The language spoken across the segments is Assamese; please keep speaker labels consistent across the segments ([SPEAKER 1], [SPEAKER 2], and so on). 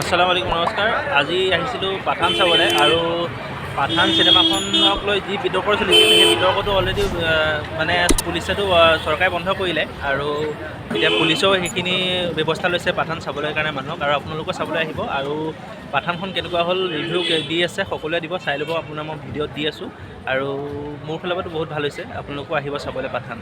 [SPEAKER 1] আসসালামু আলাইকুম নমস্কাৰ। আজি আহিছিলোঁ পাঠান চাবলৈ আৰু পাঠান চিনেমাখনক লৈ যি বিতৰ্ক চলিছিল সেই বিতৰ্কটো অলৰেডি মানে পুলিচেতো চৰকাৰে বন্ধ কৰিলে আৰু এতিয়া পুলিচেও সেইখিনি ব্যৱস্থা লৈছে পাঠান চাবলৈ কাৰণে মানুহক, আৰু আপোনালোকেও চাবলৈ আহিব। আৰু পাঠানখন কেনেকুৱা হ'ল ৰিভিউ দি আছে, সকলোৱে দিব, চাই ল'ব। আপোনাৰ মই ভিডিঅ'ত দি আছোঁ আৰু মোৰ ফালৰ পৰাতো বহুত ভাল হৈছে। আপোনালোকেও আহিব চাবলৈ পাঠান।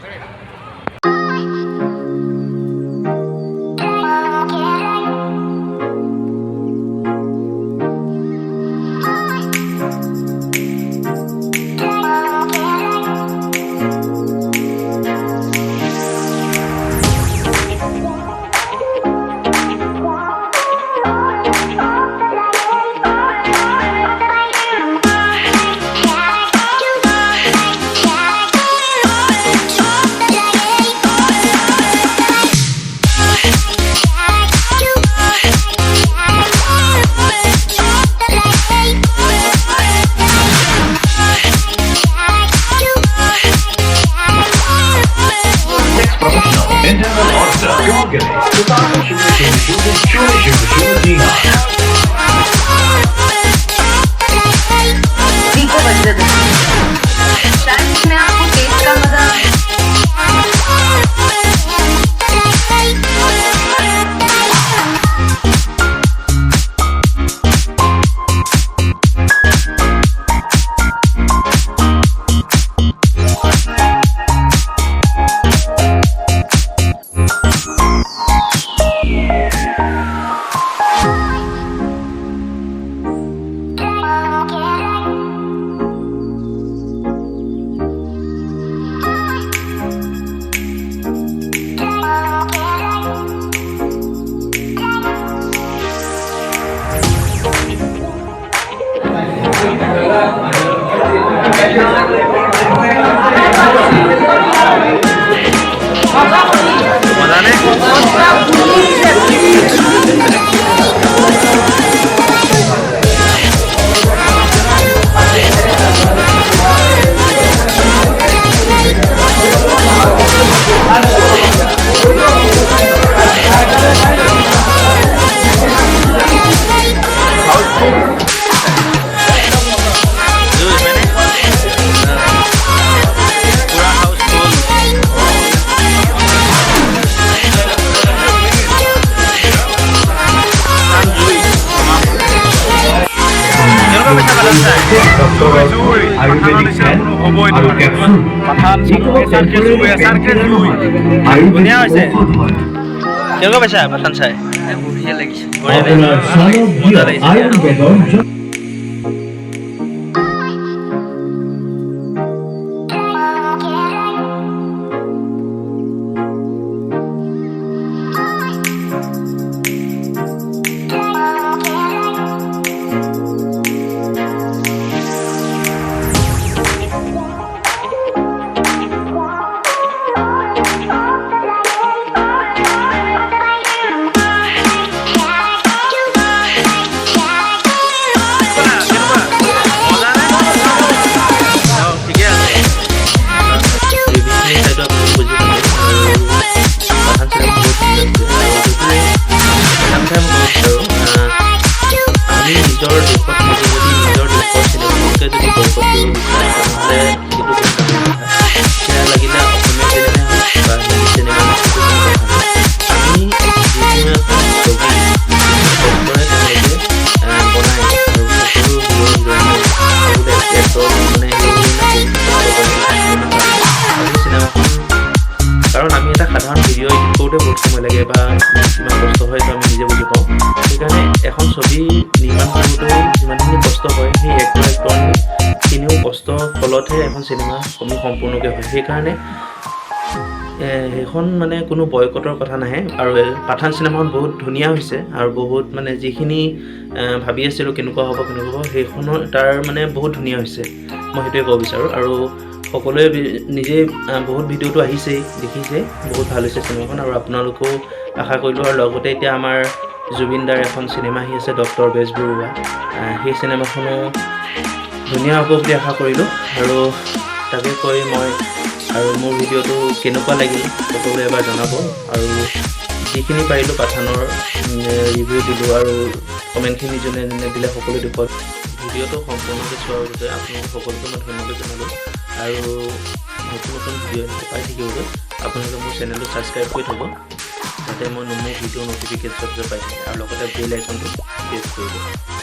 [SPEAKER 1] ধুনীয়া হৈছে। কেনেকুৱা পাইছা পাঠান চাই? বঢ়িয়া লাগিছে, মজা লাগিছে। কাৰণ আমি এটা সাধাৰণ ভিডিঅ' এডিট কৰোঁতে বহুত সময় লাগে বা কিমান কষ্ট হয় তো আমি নিজে বুজি পাওঁ। সেইকাৰণে এখন ছবি নিৰ্মাণ কৰোঁতেও যিমানখিনি কষ্ট হয় সেই এক্টৰখিনিও কষ্টৰ ফলতহে এখন চিনেমা সম্পূৰ্ণকৈ হয়। সেইকাৰণে সেইখন মানে কোনো বয়কটৰ কথা নাহে। আৰু পাঠান চিনেমাখন বহুত ধুনীয়া হৈছে আৰু বহুত মানে যিখিনি ভাবি আছিলোঁ কেনেকুৱা হ'ব সেইখনৰ তাৰ মানে বহুত ধুনীয়া হৈছে, মই সেইটোৱে ক'ব বিচাৰোঁ। আৰু সকলোৱে নিজেই বহুত ভিডিঅ'টো আহিছেই, দেখিছেই, বহুত ভাল হৈছে চিনেমাখন। আৰু আপোনালোকেও আশা কৰিলোঁ। আৰু লগতে এতিয়া আমাৰ জুবিন দাৰ এখন চিনেমা আহি আছে ডক্টৰ বেজবৰুৱা, সেই চিনেমাখনো ধুনীয়া হ'ব বুলি আশা কৰিলোঁ। আৰু তাকে কৈ মই আৰু মোৰ ভিডিঅ'টো কেনেকুৱা লাগিল সকলোৱে এবাৰ জনাব। আৰু যিখিনি পাৰিলোঁ পাঠানৰ ৰিভিউ দিলোঁ আৰু কমেণ্টখিনি যোনে যোনে দিলে সকলো দেখুৱাওক ভিডিঅ'টো সম্পূৰ্ণকৈ চোৱাৰ বাবে আপোনালোক সকলোকে মই ধন্যবাদ জনালোঁ আৰু নতুন নতুন ভিডিঅ' পাই থাকিবলৈ আপোনালোকে মোৰ চেনেলটো ছাবস্ক্ৰাইব কৰি থ'ব যাতে মই মোৰ ভিডিঅ' ন'টিফিকেশ্যন পাই থাকে আৰু লগতে বেল আইকনটো প্ৰেছ কৰিব